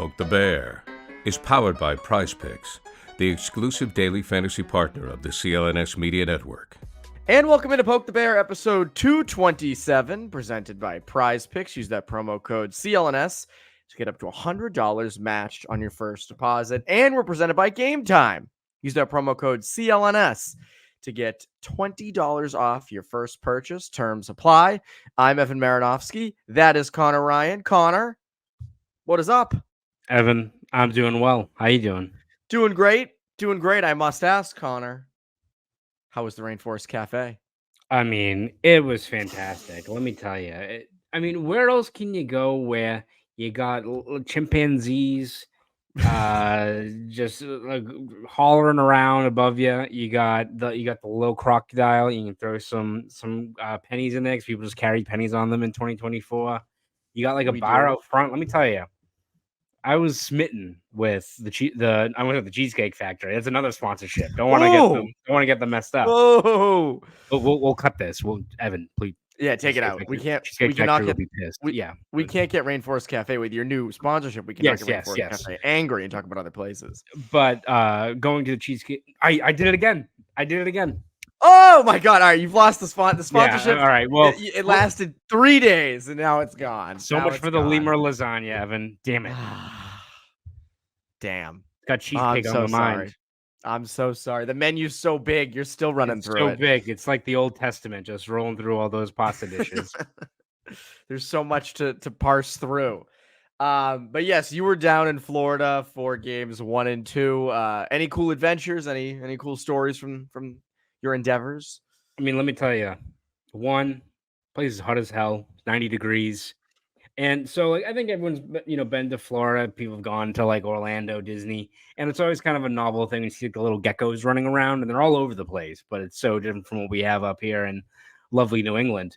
Poke the Bear is powered by Prize Picks, the exclusive daily fantasy partner of the CLNS Media Network. And welcome into Poke the Bear, episode 227, presented by Prize Picks. Use that promo code CLNS to get up to $100 matched on your first deposit. And we're presented by Game Time. Use that promo code CLNS to get $20 off your first purchase. Terms apply. I'm Evan Marinofski. That is Conor Ryan. Connor, what is up? Evan, I'm doing well. How you doing? Doing great. Doing great. I must ask, Connor, how was the Rainforest Cafe? I mean, it was fantastic. Let me tell you. Where else can you go where you got chimpanzees just like hollering around above you? You got the little crocodile. You can throw some pennies in there because people just carry pennies on them in 2024. You got like a bar out front. Let me tell you. I was smitten with I went to the Cheesecake Factory. That's another sponsorship. Don't want to get them messed up. Oh, we'll cut this. Evan, please. Yeah, take it out. We can't. We cannot get. Be pissed. We can't get Rainforest Cafe with your new sponsorship. We cannot get Rainforest Cafe angry and talk about other places. But going to the Cheesecake, I did it again. Oh my God! All right, you've lost the sponsorship. Yeah, all right. Well, it lasted 3 days and now it's gone. So much for the lemur lasagna, Evan. Damn it. Damn. Got cheesecake on my mind. I'm so sorry. The menu's so big. You're still running through it. So big. It's like the Old Testament, just rolling through all those pasta dishes. There's so much to parse through. But yes, you were down in Florida for games 1 and 2. Any cool adventures? Any cool stories from your endeavors? I mean, let me tell you. One, place is hot as hell, 90 degrees. And so I think everyone's been to Florida. People have gone to like Orlando, Disney, and it's always kind of a novel thing. You see the little geckos running around, and they're all over the place. But it's so different from what we have up here in lovely New England.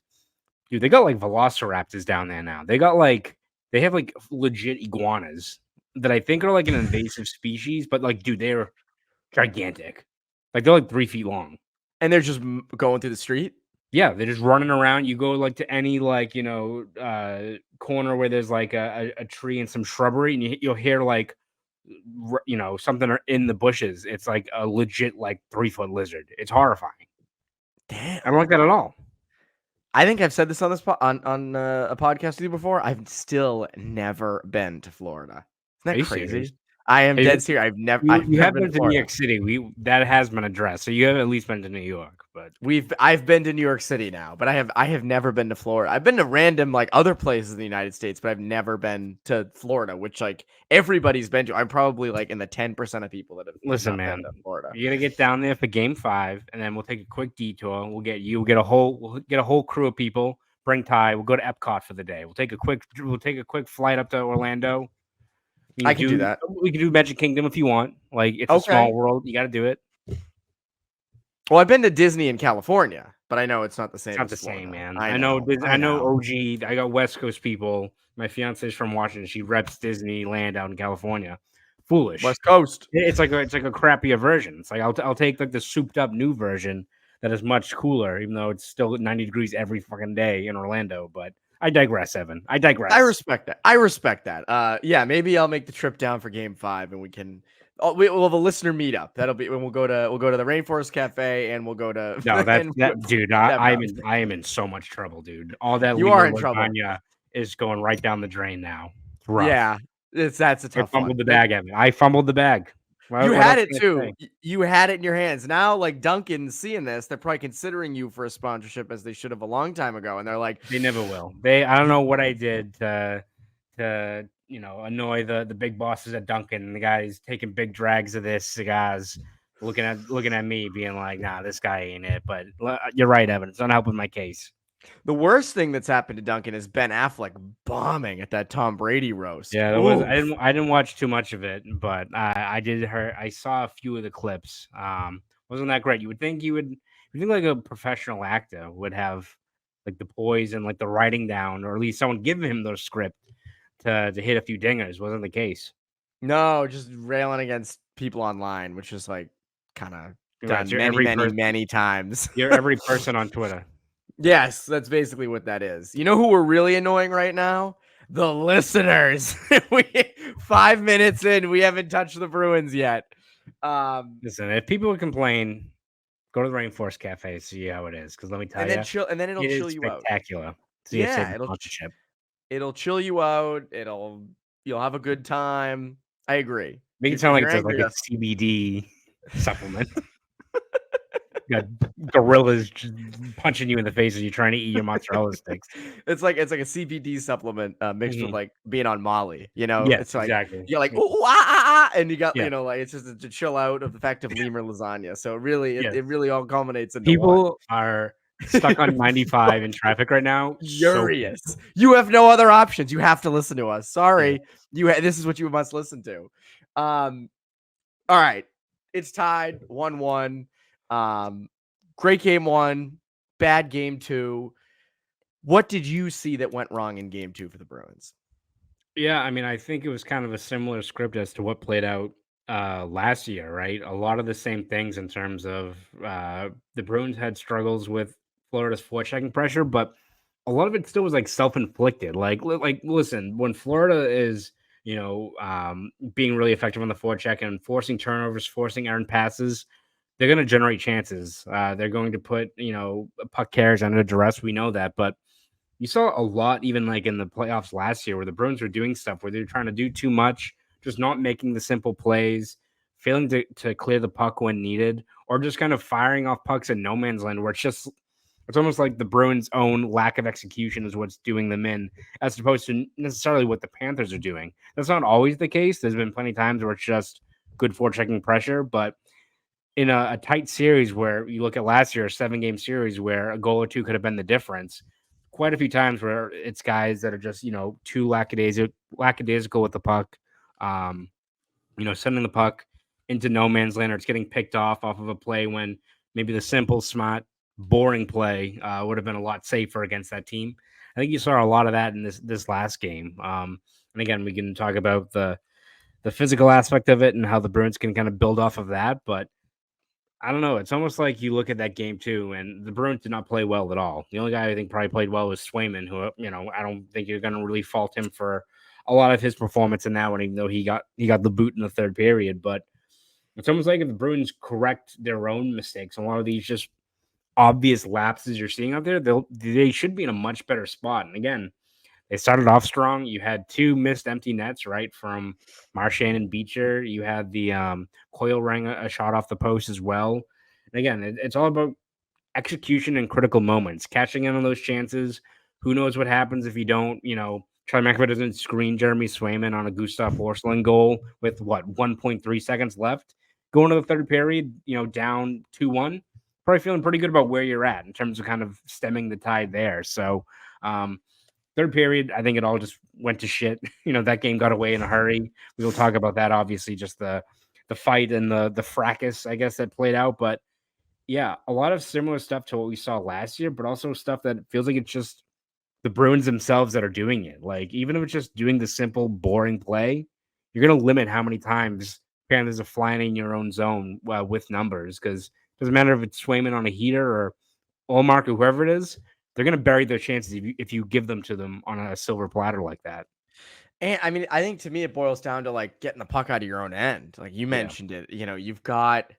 Dude, they got like velociraptors down there now. They have like legit iguanas that I think are like an invasive species, but like, dude, they're gigantic. Like they're like 3 feet long. And they're just going through the street? Yeah, they're just running around. You go like to any corner where there's like a tree and some shrubbery, and you'll hear like something in the bushes. It's like a legit like 3-foot lizard. It's horrifying. Damn, I don't like that at all. I think I've said this on on a podcast with you before. I've still never been to Florida. Isn't that crazy? Serious? I am dead serious. You have been to New York City. That has been addressed. So you have at least been to New York. But I've been to New York City now, but I have never been to Florida. I've been to random like other places in the United States, but I've never been to Florida, which like everybody's been to. I'm probably like in the 10% of people that have been to Florida. You're gonna get down there for Game 5, and then we'll take a quick detour. We'll get a whole crew of people. Bring Ty. We'll go to Epcot for the day. We'll take a quick flight up to Orlando. I can do that. We can do Magic Kingdom if you want. Like it's a small world. You got to do it. Well, I've been to Disney in California, but I know it's not the same. It's not the same, man. I know OG. I got West Coast people. My fiance is from Washington. She reps Disneyland out in California. Foolish. West Coast. It's like a crappier version. It's like I'll take like the souped up new version that is much cooler, even though it's still 90 degrees every fucking day in Orlando. But I digress, Evan. I digress. I respect that. Yeah, maybe I'll make the trip down for Game 5, and we can. We'll have a listener meetup. That'll be when we'll go to the Rainforest Cafe, and we'll go to. No, dude. I am in so much trouble, dude. All that you are in trouble. Is going right down the drain now. It's rough. Yeah, that's a tough. I fumbled the bag, Evan. I fumbled the bag. You had it too. You had it in your hands. Now, like Duncan's seeing this, they're probably considering you for a sponsorship, as they should have a long time ago. And they're like, they never will. I don't know what I did to annoy the big bosses at Duncan. And the guys taking big drags of this. The guys looking at me, being like, "Nah, this guy ain't it." But you're right, Evan. It's not helping my case. The worst thing that's happened to Duncan is Ben Affleck bombing at that Tom Brady roast. Yeah, I didn't watch too much of it, but I saw a few of the clips. Wasn't that great? You would think like a professional actor would have like the poise and like the writing down, or at least someone give him the script to hit a few dingers. Wasn't the case. No, just railing against people online, which is like kind of done many times. You're every person on Twitter. Yes, that's basically what that is. You know who we're really annoying right now? The listeners. 5 minutes in, we haven't touched the Bruins yet. Listen, if people would complain, go to the Rainforest Cafe, see how it is. Because let me tell you, and then it'll it chill is you out. spectacular. See a Yeah, sponsorship. it'll chill you out. You'll have a good time. I agree. Make it sound like it's like a CBD supplement. You got gorillas just punching you in the face as you're trying to eat your mozzarella sticks. It's like a CBD supplement mixed with like being on Molly. Yes, it's like exactly. you're like ooh, ah, and you got Yeah. like it's just to chill out of the fact of lemur lasagna. So really, Yes. it really all culminates into people are stuck on 95 in traffic right now. furious. You have no other options. You have to listen to us. Sorry, this is what you must listen to. All right, it's tied 1-1. Great game 1, bad game 2. What did you see that went wrong in game 2 for the Bruins? Yeah, I mean, I think it was kind of a similar script as to what played out last year, right? A lot of the same things in terms of the Bruins had struggles with Florida's forechecking pressure, but a lot of it still was like self-inflicted. Like listen, when Florida is being really effective on the forecheck and forcing turnovers, forcing errant passes, they're going to generate chances. They're going to put puck carriers under duress. We know that, but you saw a lot, even like in the playoffs last year, where the Bruins were doing stuff where they're trying to do too much, just not making the simple plays, failing to clear the puck when needed, or just kind of firing off pucks in no man's land, where it's almost like the Bruins' own lack of execution is what's doing them in, as opposed to necessarily what the Panthers are doing. That's not always the case. There's been plenty of times where it's just good forechecking pressure, but in a tight series where you look at last year, a 7-game series where a goal or two could have been the difference, quite a few times where it's guys that are just, too lackadaisical with the puck, sending the puck into no man's land, or it's getting picked off of a play when maybe the simple, smart, boring play would have been a lot safer against that team. I think you saw a lot of that in this last game. And again, we can talk about the physical aspect of it and how the Bruins can kind of build off of that, but I don't know. It's almost like you look at that game too, and the Bruins did not play well at all. The only guy I think probably played well was Swayman, who I don't think you're going to really fault him for a lot of his performance in that one, even though he got the boot in the third period. But it's almost like if the Bruins correct their own mistakes, a lot of these just obvious lapses you're seeing out there, they should be in a much better spot. And again, they started off strong. You had 2 missed empty nets, right, from Marchand and Beecher. You had the Coyle rang a shot off the post as well. And again, it's all about execution and critical moments, catching in on those chances. Who knows what happens if you don't, Charlie McAvoy doesn't screen Jeremy Swayman on a Gustav Forsling goal with 1.3 seconds left. Going to the third period, down 2-1. Probably feeling pretty good about where you're at in terms of kind of stemming the tide there. So, third period, I think it all just went to shit. That game got away in a hurry. We will talk about that, obviously, just the fight and the fracas, I guess, that played out. But yeah, a lot of similar stuff to what we saw last year, but also stuff that feels like it's just the Bruins themselves that are doing it. Like, even if it's just doing the simple, boring play, you're going to limit how many times Panthers are flying in your own zone with numbers, because it doesn't matter if it's Swayman on a heater or Ullmark or whoever it is. They're going to bury their chances if you give them to them on a silver platter like that. And I mean, I think to me, it boils down to like getting the puck out of your own end. Like you mentioned it, you've got,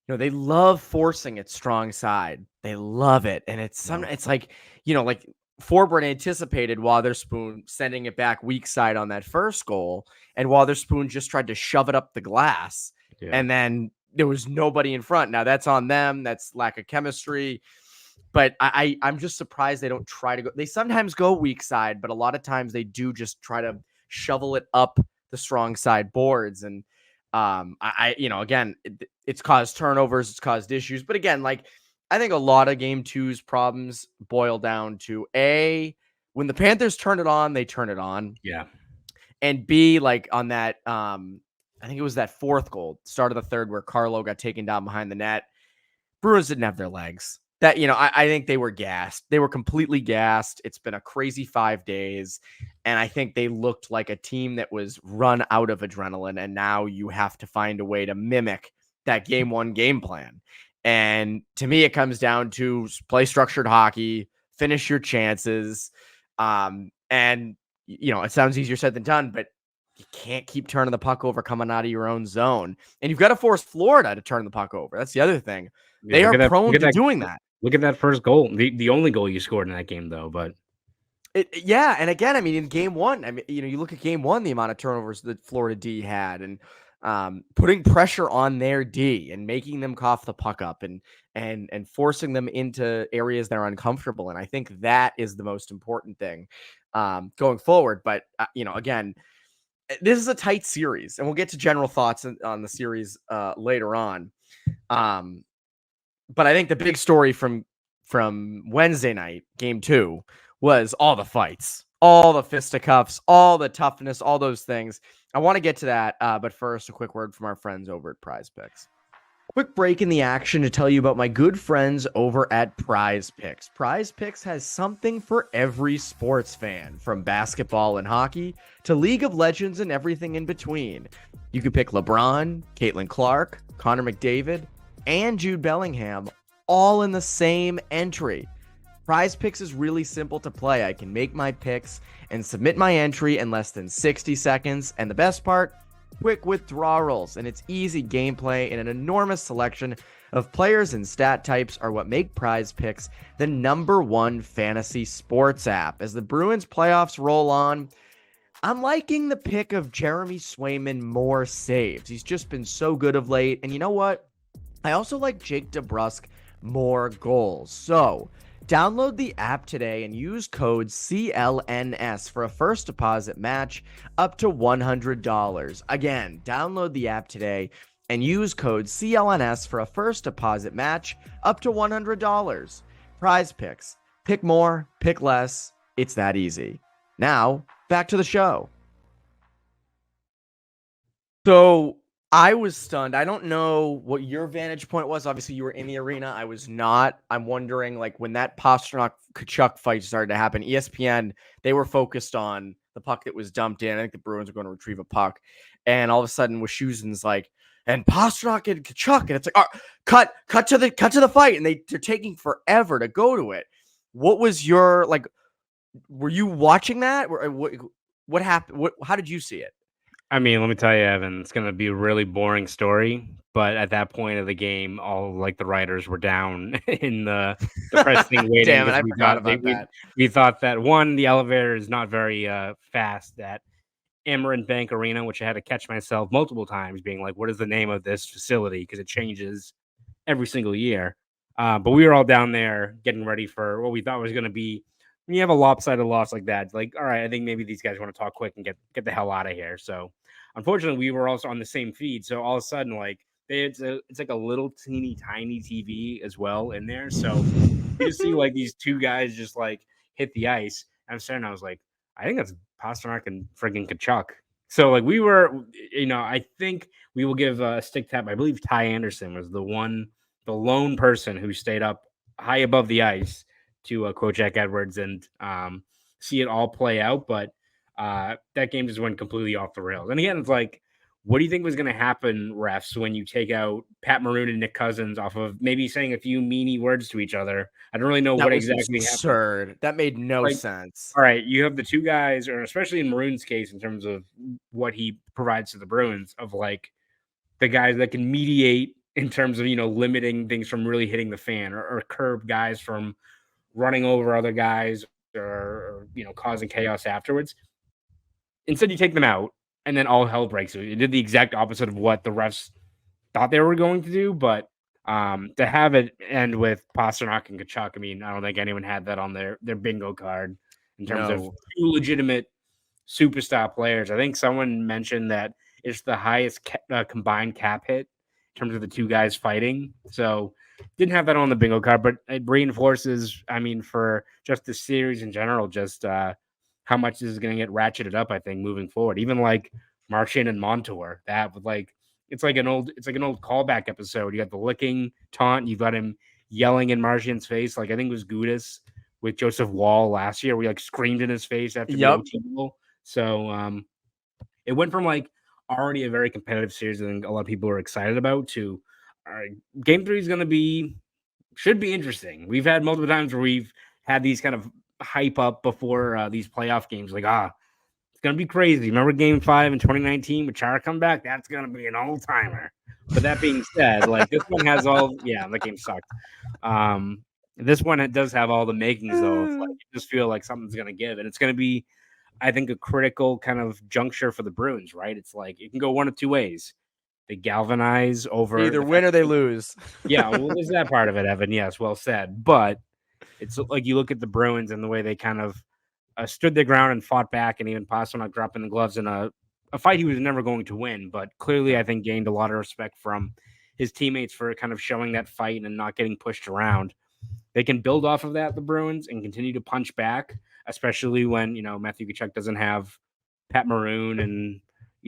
they love forcing its strong side. They love it. And it's like, like Forbort anticipated Wotherspoon sending it back weak side on that first goal. And Wotherspoon just tried to shove it up the glass. Yeah. And then there was nobody in front. Now that's on them. That's lack of chemistry. But I'm just surprised they don't try to go. They sometimes go weak side, but a lot of times they do just try to shovel it up the strong side boards. And again, it's caused turnovers, it's caused issues. But again, like I think a lot of game 2's problems boil down to when the Panthers turn it on, they turn it on. Yeah. And B, like on that, I think it was that fourth goal, start of the third, where Carlo got taken down behind the net. Bruins didn't have their legs. That, I think they were gassed. They were completely gassed. It's been a crazy 5 days. And I think they looked like a team that was run out of adrenaline. And now you have to find a way to mimic that game 1 game plan. And to me, it comes down to play structured hockey, finish your chances. And, it sounds easier said than done, but you can't keep turning the puck over coming out of your own zone. And you've got to force Florida to turn the puck over. That's the other thing. They are prone to doing that. Look at that first goal. The only goal you scored in that game, though, but yeah. And again, I mean, in game one, I mean, you look at game one, the amount of turnovers that Florida D had, and putting pressure on their D and making them cough the puck up and forcing them into areas that are uncomfortable. And I think that is the most important thing going forward. But, again, this is a tight series, and we'll get to general thoughts on the series later on. But I think the big story from Wednesday night, game 2, was all the fights, all the fisticuffs, all the toughness, all those things. I want to get to that, but first, a quick word from our friends over at Prize Picks. Quick break in the action to tell you about my good friends over at Prize Picks. Prize Picks has something for every sports fan, from basketball and hockey to League of Legends and everything in between. You can pick LeBron, Caitlin Clark, Connor McDavid, and Jude Bellingham all in the same entry. Prize Picks is really simple to play. I can make my picks and submit my entry in less than 60 seconds. And the best part, quick withdrawals, and it's easy gameplay, and an enormous selection of players and stat types are what make Prize Picks the #1 fantasy sports app. As the Bruins playoffs roll on, I'm liking the pick of Jeremy Swayman more saves. He's just been so good of late. And you know what? I also like Jake DeBrusk more goals. So download the app today and use code CLNS for a first deposit match up to $100. Again, download the app today and use code CLNS for a first deposit match up to $100. Prize Picks. Pick more, pick less. It's that easy. Now, back to the show. So I was stunned. I don't know what your vantage point was. Obviously, you were in the arena. I was not. I'm wondering, like, when that Pastrnak Tkachuk fight started to happen, ESPN, they were focused on the puck that was dumped in. I think the Bruins were going to retrieve a puck. And all of a sudden, Wischusen's like, and Pastrnak and Tkachuk. And it's like, cut to the fight. And they're taking forever to go to it. What was your, like, were you watching that? What happened? How did you see it? I mean, let me tell you, Evan, it's going to be a really boring story. But at that point of the game, all like the writers were down in the pressing waiting. Damn it, I forgot about that. We thought that, one, the elevator is not very fast at Amerant Bank Arena, which I had to catch myself multiple times being like, what is the name of this facility? Because it changes every single year. But we were all down there getting ready for what we thought was going to be. When you have a lopsided loss like that, it's like, all right, I think maybe these guys want to talk quick and get the hell out of here. So unfortunately, we were also on the same feed. So all of a sudden, like, it's like a little teeny tiny TV as well in there. So you just see like these two guys just like hit the ice. And I'm starting, I was like, I think that's Pastrnak and friggin' Tkachuk. So like we were, I think we will give a stick tap. I believe Ty Anderson was the lone person who stayed up high above the ice to quote Jack Edwards and see it all play out. But that game just went completely off the rails. And again, it's like, what do you think was going to happen, refs, when you take out Pat Maroon and Nick Cousins off of maybe saying a few meany words to each other? I don't really know what exactly absurd. Happened. That made no sense. All right, you have the two guys, or especially in Maroon's case, in terms of what he provides to the Bruins, of like the guys that can mediate in terms of, limiting things from really hitting the fan or curb guys from running over other guys or causing chaos afterwards. Instead, you take them out and then all hell breaks loose. It did the exact opposite of what the refs thought they were going to do. But to have it end with Pastrnak and Tkachuk, I mean, I don't think anyone had that on their bingo card in terms of two legitimate superstar players. I think someone mentioned that it's the highest combined cap hit in terms of the two guys fighting. So didn't have that on the bingo card, but it reinforces, I mean, for just the series in general, just how much this is going to get ratcheted up, I think, moving forward. Even like Marchand and Montour, that would like, it's like an old callback episode. You got the licking taunt, you've got him yelling in Marchand's face. Like I think it was Gudis with Joseph Wall last year, where he like screamed in his face after the OT goal. So it went from like already a very competitive series I think a lot of people are excited about to game 3 is going to should be interesting. We've had multiple times where we've had these kind of hype up before these playoff games, like, It's going to be crazy. Remember Game 5 in 2019 with Chara come back? That's going to be an all-timer. But that being said, like this one has all – yeah, that game sucked. This one, it does have all the makings, though. Of, like, you just feel like something's going to give. And it's going to be, I think, a critical kind of juncture for the Bruins, right? It's like it can go one of two ways. They galvanize over – either win or they lose. Yeah, well, there's that part of it, Evan. Yes, well said. But it's like you look at the Bruins and the way they kind of stood their ground and fought back, and even Pastrnak dropping the gloves in a fight he was never going to win, but clearly I think gained a lot of respect from his teammates for kind of showing that fight and not getting pushed around. They can build off of that, the Bruins, and continue to punch back, especially when, Matthew Tkachuk doesn't have Pat Maroon and,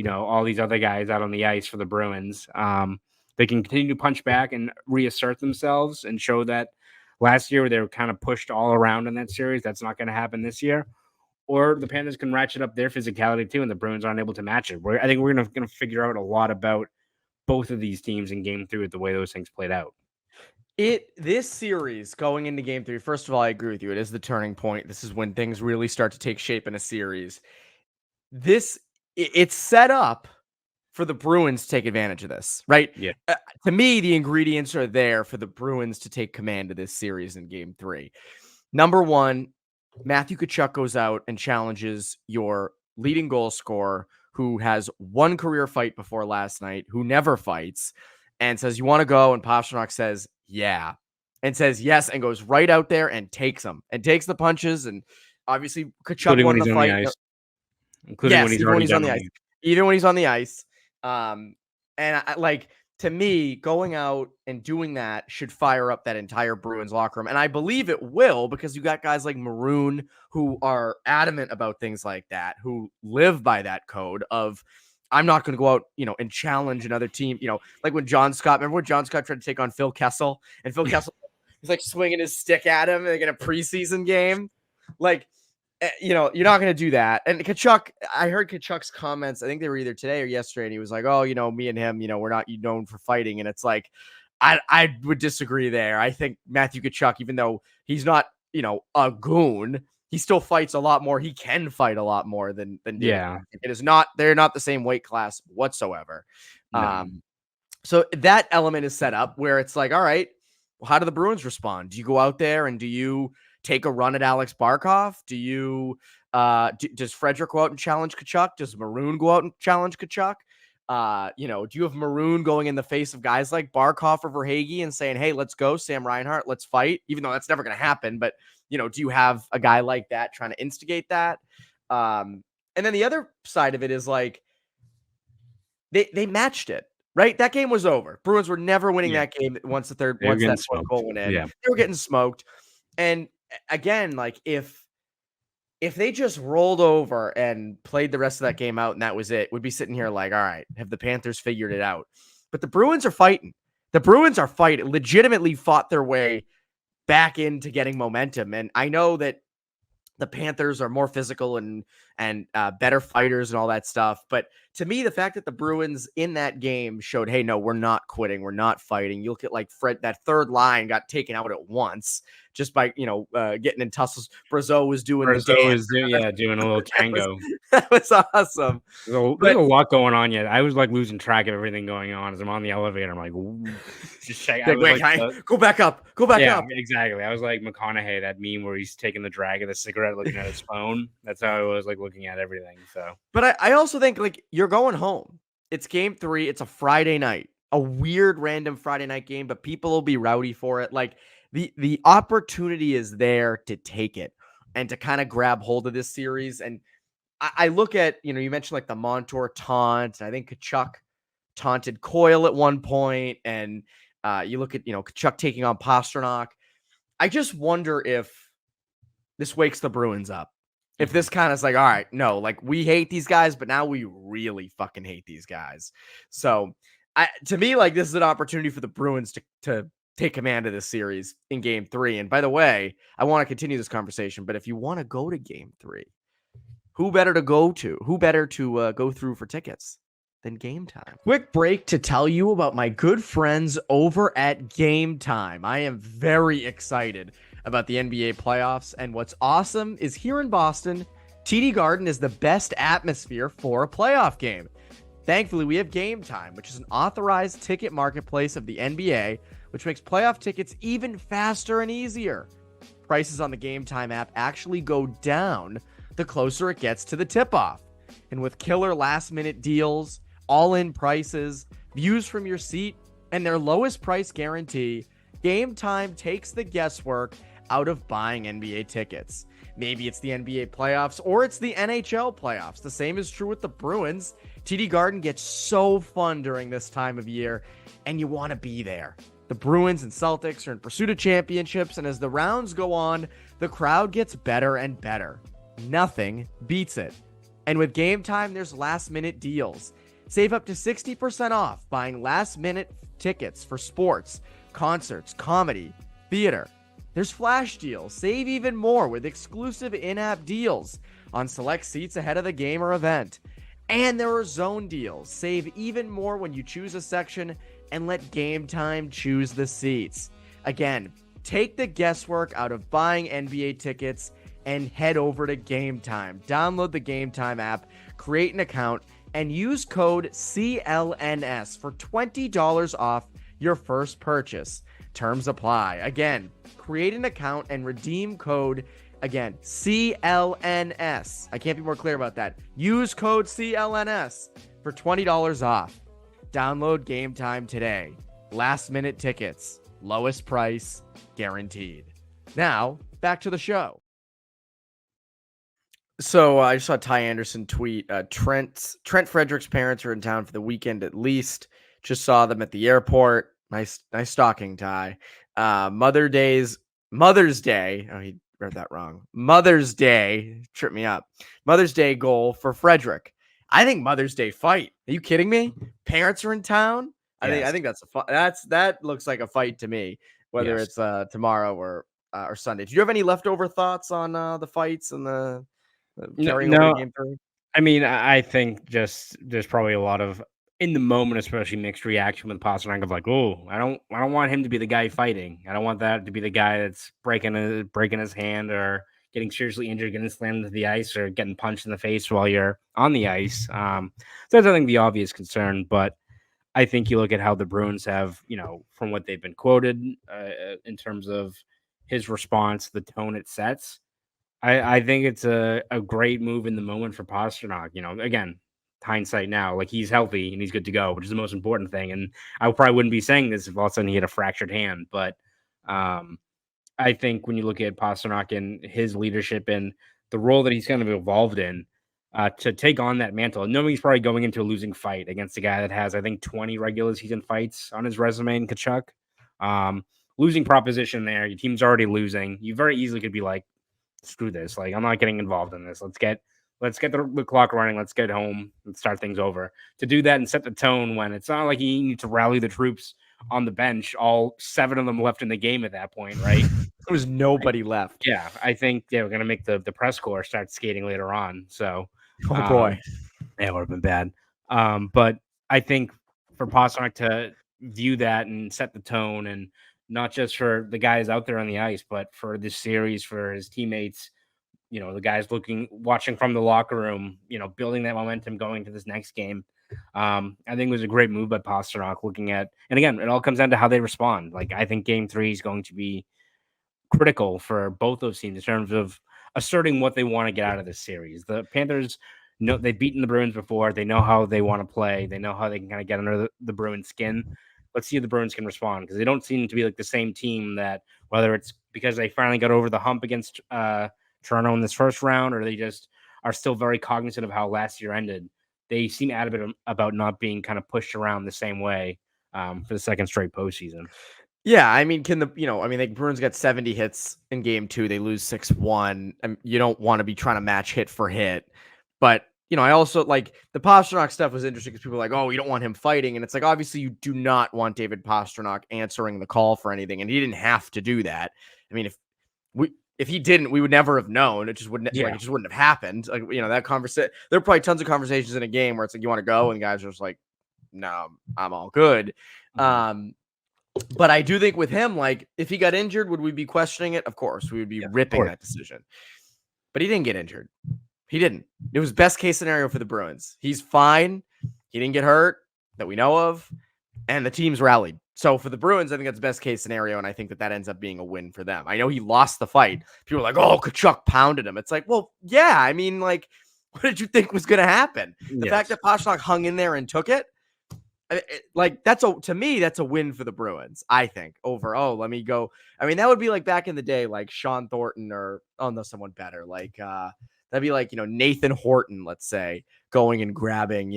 all these other guys out on the ice for the Bruins. They can continue to punch back and reassert themselves and show that last year they were kind of pushed all around in that series. That's not going to happen this year. Or the Panthers can ratchet up their physicality too, and the Bruins aren't able to match it. I think we're going to figure out a lot about both of these teams in Game 3 with the way those things played out. This series going into Game 3, first of all, I agree with you. It is the turning point. This is when things really start to take shape in a series. It's set up for the Bruins to take advantage of this, right? Yeah. To me, the ingredients are there for the Bruins to take command of this series in Game 3. Number one, Matthew Tkachuk goes out and challenges your leading goal scorer who has one career fight before last night, who never fights, and says, "You want to go?" And Pastrnak says, "Yeah," and says yes, and goes right out there and takes them and takes the punches. And obviously, Tkachuk won the fight. Including when he's on the ice. Even when he's on the ice. To me, going out and doing that should fire up that entire Bruins locker room. And I believe it will, because you got guys like Maroon who are adamant about things like that, who live by that code of, I'm not going to go out, and challenge another team. Like when John Scott, remember when John Scott tried to take on Phil Kessel, and Phil Kessel was like swinging his stick at him like in a preseason game. Like, you're not going to do that. And Tkachuk, I heard Tkachuk's comments, I think they were either today or yesterday, and he was like, "Oh, me and him, we're not known for fighting." And it's like, I would disagree there. I think Matthew Tkachuk, even though he's not, a goon, he still fights a lot more. He can fight a lot more than yeah. It is not, they're not the same weight class whatsoever. No. So that element is set up where it's like, all right, well, how do the Bruins respond? Do you go out there and do you take a run at Alex Barkov? Do you does Frederick go out and challenge Tkachuk? Does Maroon go out and challenge Tkachuk? Do you have Maroon going in the face of guys like Barkov or Verhaeghe and saying, "Hey, let's go, Sam Reinhart, let's fight," even though that's never going to happen? But do you have a guy like that trying to instigate that? And then the other side of it is like they matched it, right? That game was over. Bruins were never winning that game once that fourth goal went in. Yeah. They were getting smoked. And again, like if they just rolled over and played the rest of that game out and that was it, we'd be sitting here like, all right, have the Panthers figured it out? But the Bruins are fighting. The Bruins are fighting, legitimately fought their way back into getting momentum. And I know that the Panthers are more physical and better fighters and all that stuff. But to me, the fact that the Bruins in that game showed, hey, no, we're not quitting. We're not fighting. You look at like Fred, that third line got taken out at once just by, getting in tussles. Brazeau was doing doing a little tango. That was awesome. There's a lot going on yet. I was like losing track of everything going on as I'm on the elevator. I'm like, just check. Go back up. Go back up. Exactly. I was like McConaughey, that meme where he's taking the drag of the cigarette, looking at his phone. That's how I was like looking at everything. So, but I also think like you're going home. It's Game 3. It's a Friday night, a weird random Friday night game, but people will be rowdy for it. Like the opportunity is there to take it and to kind of grab hold of this series. And I look at, you mentioned like the Montour taunt. I think Tkachuk taunted Coyle at one point. And you look at, Tkachuk taking on Pastrnak. I just wonder if this wakes the Bruins up. If this kind of is like, all right, no, like we hate these guys, but now we really fucking hate these guys. So to me, like this is an opportunity for the Bruins to take command of this series in Game 3. And by the way, I want to continue this conversation, but if you want to go to Game 3, who better to go to? Who better to go through for tickets than Game Time? Quick break to tell you about my good friends over at Game Time. I am very excited about the NBA playoffs, and what's awesome is here in Boston, TD Garden is the best atmosphere for a playoff game. Thankfully, we have Game Time, which is an authorized ticket marketplace of the NBA, which makes playoff tickets even faster and easier. Prices on the Game Time app actually go down the closer it gets to the tip-off. And with killer last-minute deals, all-in prices, views from your seat, and their lowest price guarantee, Game Time takes the guesswork out of buying NBA tickets. Maybe it's the NBA playoffs or it's the NHL playoffs. The same is true with the Bruins. TD Garden gets so fun during this time of year, and you want to be there. The Bruins and Celtics are in pursuit of championships, and as the rounds go on, the crowd gets better and better. Nothing beats it. And with Game Time, there's last-minute deals. Save up to 60% off buying last-minute tickets for sports, concerts, comedy, theater. There's flash deals. Save even more with exclusive in-app deals on select seats ahead of the game or event. And there are zone deals. Save even more when you choose a section and let Game Time choose the seats. Again, take the guesswork out of buying NBA tickets and head over to Game Time. Download the Game Time app, create an account, and use code CLNS for $20 off your first purchase. Terms apply. Again, create an account and redeem code, again, CLNS. I can't be more clear about that. Use code CLNS for $20 off. Download Game Time today. Last minute tickets. Lowest price guaranteed. Now, back to the show. So I just saw Ty Anderson tweet, Trent Frederick's parents are in town for the weekend at least. Just saw them at the airport. Nice stalking, Ty. Mother's Day. Oh, he read that wrong. Mother's Day. Tripped me up. Mother's Day goal for Frederick. I think Mother's Day fight. Are you kidding me? Parents are in town. Yes. I think that's that looks like a fight to me. Whether it's tomorrow or Sunday. Do you have any leftover thoughts on the fights and the carrying over to Game 3? I mean, I think just there's probably a lot of in the moment, especially mixed reaction with Pastrnak of like, oh, I don't want him to be the guy fighting. I don't want that to be the guy that's breaking his hand or getting seriously injured, getting slammed into the ice, or getting punched in the face while you're on the ice. So that's, I think, the obvious concern. But I think you look at how the Bruins have, from what they've been quoted in terms of his response, the tone it sets. I think it's a great move in the moment for Pastrnak. Again, hindsight now, like he's healthy and he's good to go, which is the most important thing. And I probably wouldn't be saying this if all of a sudden he had a fractured hand. But I think when you look at Pastrnak and his leadership and the role that he's kind of evolved in to take on that mantle, and knowing he's probably going into a losing fight against a guy that has, I think, 20 regular season fights on his resume in Tkachuk. Losing proposition there. Your team's already losing. You very easily could be like, screw this. Like, I'm not getting involved in this. Let's get the clock running. Let's get home and start things over. To do that and set the tone when it's not like you need to rally the troops on the bench, all 7 of them left in the game at that point, right? There was nobody left. Yeah, I think we're going to make the press corps start skating later on. So, oh boy. It would have been bad. But I think for Pastrnak to view that and set the tone, and not just for the guys out there on the ice, but for this series, for his teammates, the guys watching from the locker room, building that momentum going to this next game. I think it was a great move by Pastrnak looking at, and again, it all comes down to how they respond. Like, I think Game 3 is going to be critical for both those teams in terms of asserting what they want to get out of this series. The Panthers they've beaten the Bruins before. They know how they want to play. They know how they can kind of get under the Bruins skin. Let's see if the Bruins can respond, because they don't seem to be like the same team that, whether it's because they finally got over the hump against Toronto in this first round, or they just are still very cognizant of how last year ended. They seem adamant about not being kind of pushed around the same way for the second straight postseason. Yeah, I mean, the Bruins got 70 hits in Game 2. They lose 6-1. You don't want to be trying to match hit for hit. But, I also like the Pastrnak stuff was interesting because people are like, oh, you don't want him fighting. And it's like, obviously, you do not want David Pastrnak answering the call for anything. And he didn't have to do that. I mean, if he didn't, we would never have known. It just wouldn't. Like, it just wouldn't have happened. Like, that conversation. There are probably tons of conversations in a game where it's like, you want to go, and the guys are just like, no, I'm all good. Mm-hmm. But I do think with him, like, if he got injured, would we be questioning it? Of course, we would be ripping that decision. But he didn't get injured. He didn't. It was best case scenario for the Bruins. He's fine. He didn't get hurt that we know of, and the team's rallied. So for the Bruins, I think that's best case scenario, and I think that ends up being a win for them. I know he lost the fight. People are like, "Oh, Tkachuk pounded him." It's like, well, yeah. I mean, like, what did you think was going to happen? The fact that Pastrnak hung in there and took it, like, to me, that's a win for the Bruins. I think over. Oh, let me go. I mean, that would be like back in the day, like Sean Thornton or someone better, like that'd be like Nathan Horton, let's say, going and grabbing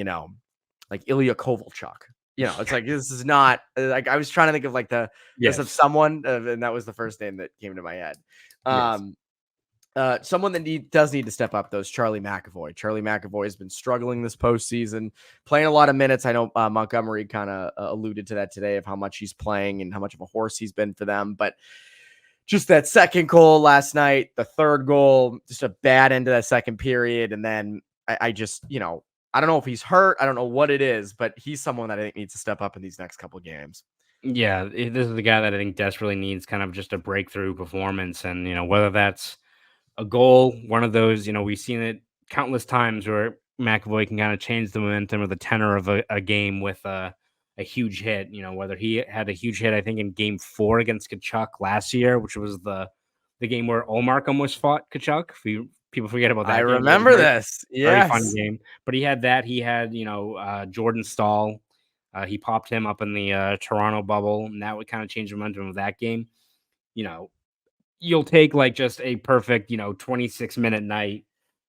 like Ilya Kovalchuk. It's like, this is not like, I was trying to think of like this of someone, and that was the first name that came to my head. Someone that does need to step up, though, is Charlie McAvoy. Charlie McAvoy has been struggling this postseason, playing a lot of minutes. I know Montgomery kind of alluded to that today of how much he's playing and how much of a horse he's been for them. But just that second goal last night, the third goal, just a bad end of that second period. And then I just, I don't know if he's hurt. I don't know what it is, but he's someone that I think needs to step up in these next couple of games. Yeah, this is the guy that I think desperately needs kind of just a breakthrough performance. And, whether that's a goal, one of those, we've seen it countless times where McAvoy can kind of change the momentum or the tenor of a game with a huge hit. Whether he had a huge hit, I think in Game 4 against Tkachuk last year, which was the game where Ullmark almost fought Tkachuk. People forget about that. I remember this. Very fun game. But he had that. He had Jordan Staal. He popped him up in the Toronto bubble, and that would kind of change the momentum of that game. You'll take like just a perfect 26-minute night,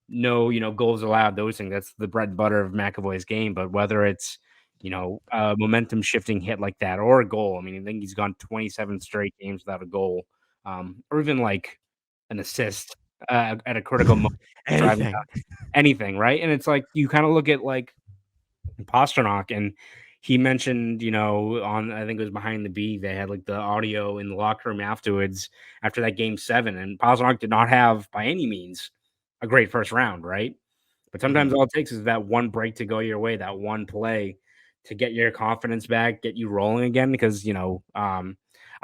no goals allowed, those things. That's the bread and butter of McAvoy's game. But whether it's a momentum shifting hit like that or a goal, I mean, I think he's gone 27 straight games without a goal, or even like an assist at a critical moment. anything, right? And it's like you kind of look at like Pastrnak, and he mentioned, on, I think it was Behind the B, they had like the audio in the locker room afterwards after that Game 7, and Pastrnak did not have by any means a great first round, right? But sometimes all it takes is that one break to go your way, that one play to get your confidence back, get you rolling again. Because I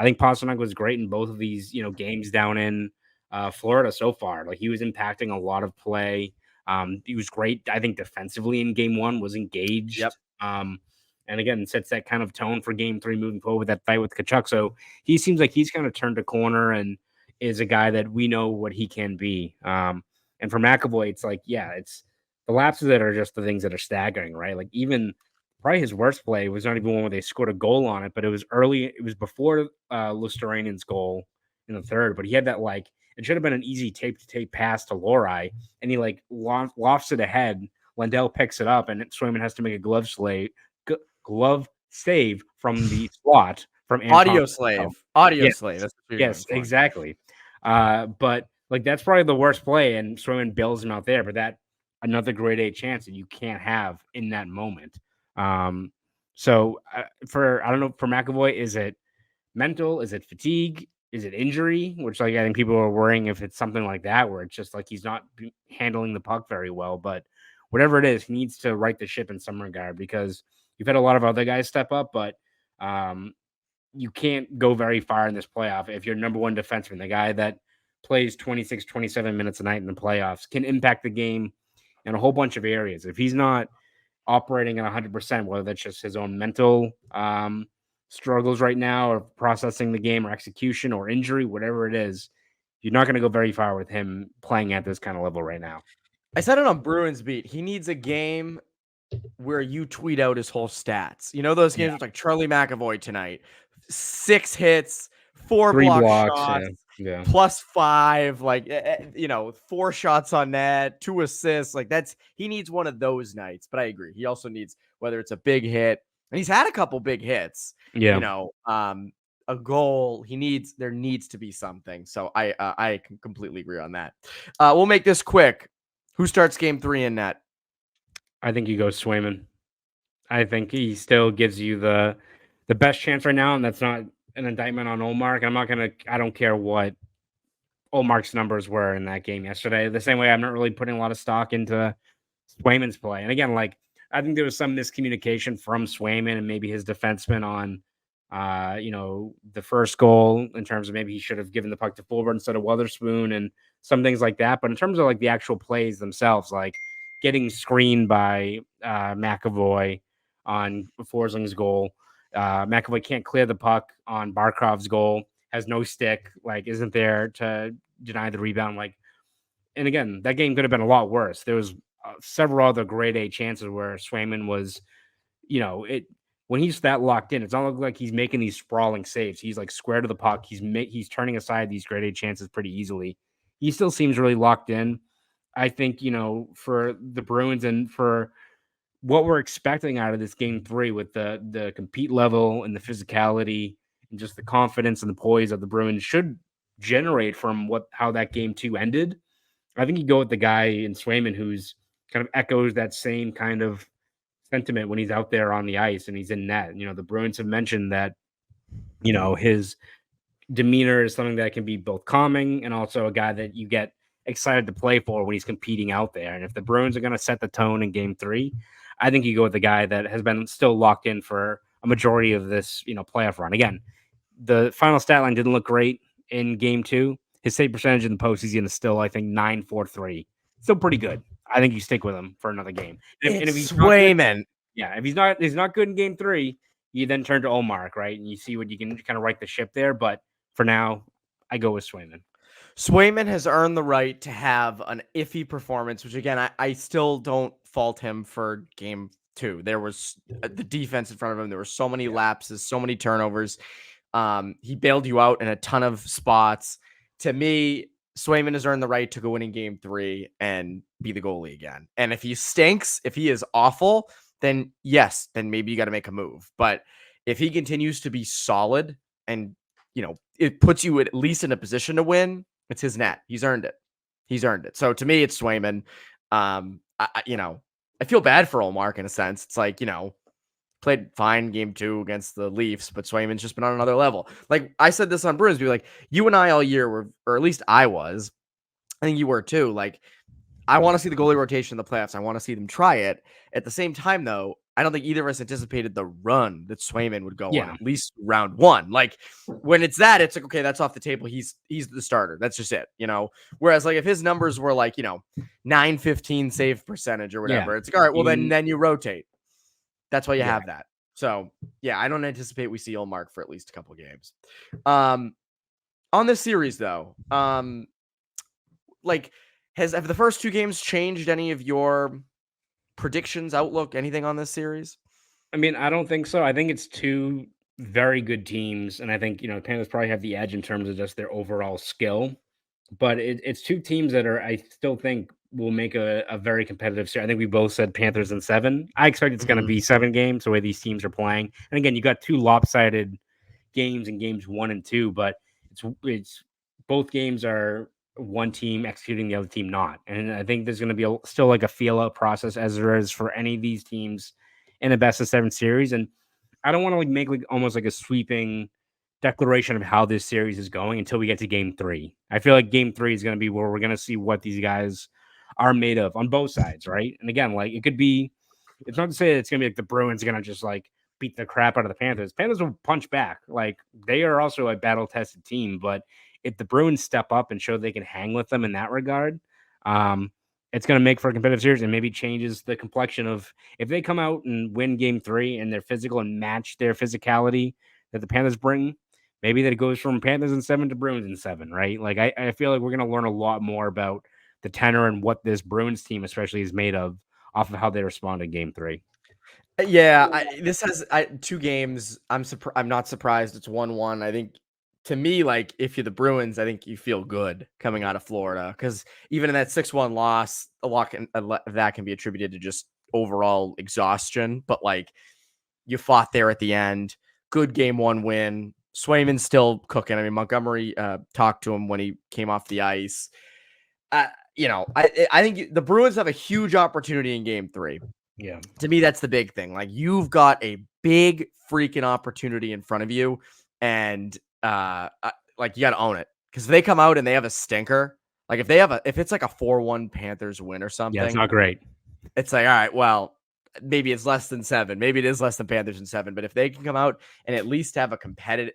think Pastrnak was great in both of these games down in Florida so far. Like, he was impacting a lot of play. He was great, I think, defensively in Game 1, was engaged. Yep. And again, sets that kind of tone for Game 3 moving forward with that fight with Tkachuk. So he seems like he's kind of turned a corner and is a guy that we know what he can be. And for McAvoy, it's like, it's the lapses that are just the things that are staggering, right? Like, even probably his worst play was not even one where they scored a goal on it, but it was early. It was before Lustarinen's goal in the third, but he had that, like, it should have been an easy tape-to-tape pass to Lohrei, and he like lofts it ahead. Lindell picks it up, and Swayman has to make a glove save from the slot from Audio slave. Yes, exactly. But like, that's probably the worst play, and Swayman bails him out there. But that another grade A chance that you can't have in that moment. So for McAvoy, is it mental? Is it fatigue? Is it injury? Which, like, I think people are worrying if it's something like that, where it's just like he's not handling the puck very well. But whatever it is, he needs to right the ship in some regard, because you've had a lot of other guys step up, but you can't go very far in this playoff if your number one defenseman, the guy that plays 26, 27 minutes a night in the playoffs, can impact the game in a whole bunch of areas. If he's not operating at 100%, whether that's just his own mental struggles right now, or processing the game, or execution, or injury, whatever it is, you're not going to go very far with him playing at this kind of level right now. I said it on Bruins Beat. He needs a game where you tweet out his whole stats. Those games with like Charlie McAvoy tonight, 6 hits, 4 block shots, +5, like 4 shots on net, 2 assists. Like, he needs one of those nights. But I agree, he also needs, whether it's a big hit, and he's had a couple big hits. A goal. There needs to be something. So I can completely agree on that. We'll make this quick. Who starts Game 3 in net? I think you go Swayman. I think he still gives you the best chance right now, and that's not an indictment on Ullmark. I don't care what Ullmark's numbers were in that game yesterday. The same way I'm not really putting a lot of stock into Swayman's play. And again, like, I think there was some miscommunication from Swayman and maybe his defenseman on the first goal, in terms of maybe he should have given the puck to Fulber instead of Weatherspoon, and some things like that. But in terms of like the actual plays themselves, like getting screened by McAvoy on Forsling's goal, McAvoy can't clear the puck on Barkov's goal, has no stick, like isn't there to deny the rebound. Like, and again, that game could have been a lot worse. There was several other grade A chances where Swayman was, when he's that locked in, it's not like he's making these sprawling saves. He's like square to the puck. He's turning aside these grade A chances pretty easily. He still seems really locked in. I think, for the Bruins and for what we're expecting out of this game 3 with the compete level and the physicality and just the confidence and the poise of the Bruins should generate from how that game 2 ended. I think you go with the guy in Swayman who's kind of echoes that same kind of sentiment when he's out there on the ice and he's in net. The Bruins have mentioned that, his demeanor is something that can be both calming and also a guy that you get excited to play for when he's competing out there. And if the Bruins are going to set the tone in game 3, I think you go with the guy that has been still locked in for a majority of this, playoff run. Again, the final stat line didn't look great in game 2. His save percentage in the postseason is still, I think, 9.43. Still pretty good. I think you stick with him for another game. And if he's Swayman. If he's not good in game 3, you then turn to Ullmark, right? And you see what you can kind of right the ship there. But for now, I go with Swayman. Swayman has earned the right to have an iffy performance, which again, I still don't fault him for game 2. There was the defense in front of him. There were so many lapses, so many turnovers. He bailed you out in a ton of spots. To me, Swayman has earned the right to go in game 3 and be the goalie again. And if he stinks, if he is awful, then yes, then maybe you got to make a move. But if he continues to be solid and, it puts you at least in a position to win, it's his net. He's earned it. So to me, it's Swayman. I feel bad for Ullmark in a sense. It's like, played fine game 2 against the Leafs, but Swayman's just been on another level. Like I said this on Bruins, be like, you and I all year were, or at least I was, I think you were too. Like, I want to see the goalie rotation in the playoffs. I want to see them try it. At the same time, though, I don't think either of us anticipated the run that Swayman would go on at least round 1. Like when it's that, it's like, okay, that's off the table. He's the starter. That's just it, Whereas like if his numbers were like, 915 save percentage or whatever, it's like, all right, well then you rotate. That's why you have that. So yeah, I don't anticipate we see Ullmark for at least a couple of games. On this series though, have the first 2 games changed any of your predictions, outlook, anything on this series? I mean, I don't think so. I think it's 2 very good teams, and I think Panthers probably have the edge in terms of just their overall skill. But it's 2 teams that I still think will make a very competitive series. I think we both said Panthers in 7. I expect it's going to be 7 games the way these teams are playing. And again, you got 2 lopsided games in games 1 and 2, but it's both games are one team executing, the other team not. And I think there's going to be still like a feel out process as there is for any of these teams in a best of 7 series. And I don't want to make almost like a sweeping declaration of how this series is going until we get to game 3. I feel like game 3 is going to be where we're going to see what these guys are made of on both sides, right? And again, like it could be, it's not to say that it's going to be like the Bruins are going to just like beat the crap out of the Panthers. Panthers will punch back. Like they are also a battle tested team, but if the Bruins step up and show they can hang with them in that regard, it's going to make for a competitive series and maybe changes the complexion of if they come out and win game 3 and they're physical and match their physicality that the Panthers bring, maybe that it goes from Panthers in 7 to Bruins in 7, right? Like I feel like we're going to learn a lot more about the tenor and what this Bruins team especially is made of off of how they respond in game 3. Yeah, this has 2 games. I'm not surprised it's 1-1. I think to me, like if you're the Bruins, I think you feel good coming out of Florida because even in that 6-1 loss, a lot of that can be attributed to just overall exhaustion. But like you fought there at the end, good game 1 win. Swayman's still cooking. I mean, Montgomery talked to him when he came off the ice. I think the Bruins have a huge opportunity in game 3. Yeah. To me, that's the big thing. Like you've got a big freaking opportunity in front of you. And like you got to own it because if they come out and they have a stinker, like if it's like a 4-1 Panthers win or something, it's not great. It's like, all right, well, maybe it's less than 7. Maybe it is less than Panthers in 7. But if they can come out and at least have a competitive,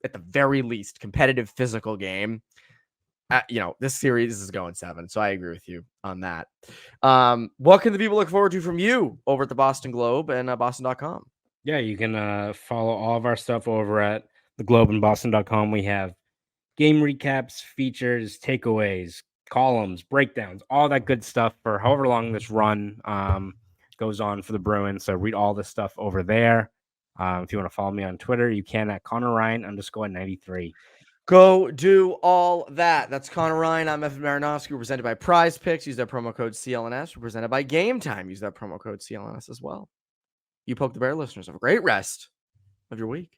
at the very least, competitive physical game, this series is going 7. So I agree with you on that. What can the people look forward to from you over at the Boston Globe and Boston.com? Yeah, you can follow all of our stuff over at the Globe and Boston.com. We have game recaps, features, takeaways, columns, breakdowns, all that good stuff for however long this run goes on for the Bruins. So read all this stuff over there. If you want to follow me on Twitter, you can at Conor Ryan _93. Go do all that. That's Conor Ryan. I'm Evan Marinofski. We're presented by Prize Picks. Use that promo code CLNS. We're presented by Game Time. Use that promo code CLNS as well. You Poke the Bear listeners, have a great rest of your week.